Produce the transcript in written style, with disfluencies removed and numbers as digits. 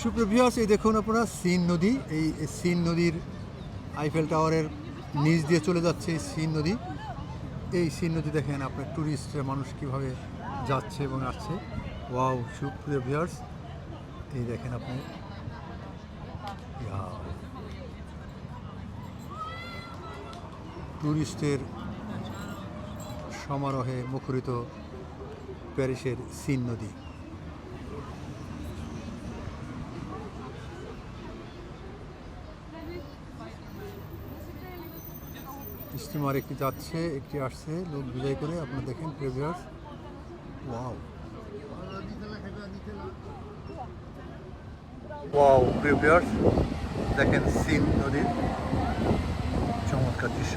সুপ্রিয় ভিউয়ার্স, এই দেখুন আপনারা সিন নদী। এই সিন নদীর আইফেল টাওয়ারের নিচ দিয়ে চলে যাচ্ছে এই সিন নদী। এই সিন নদী দেখেন আপনার ট্যুরিস্টরা মানুষ কীভাবে যাচ্ছে এবং আসছে। ওয়াও সুপ্রিয় ভিউয়ার্স, এই দেখেন আপনি ট্যুরিস্টের সমারোহে মুখরিত প্যারিসের সিন নদী। স্টিমার একটি যাচ্ছে, একটি আসছে, লোক বিদায় করে আপনারা দেখেন প্রিভিয়াস। ওয়াও ওয়াও প্রিভিয়াস, দেখেন সিন নদীর চমৎকার দৃশ্য।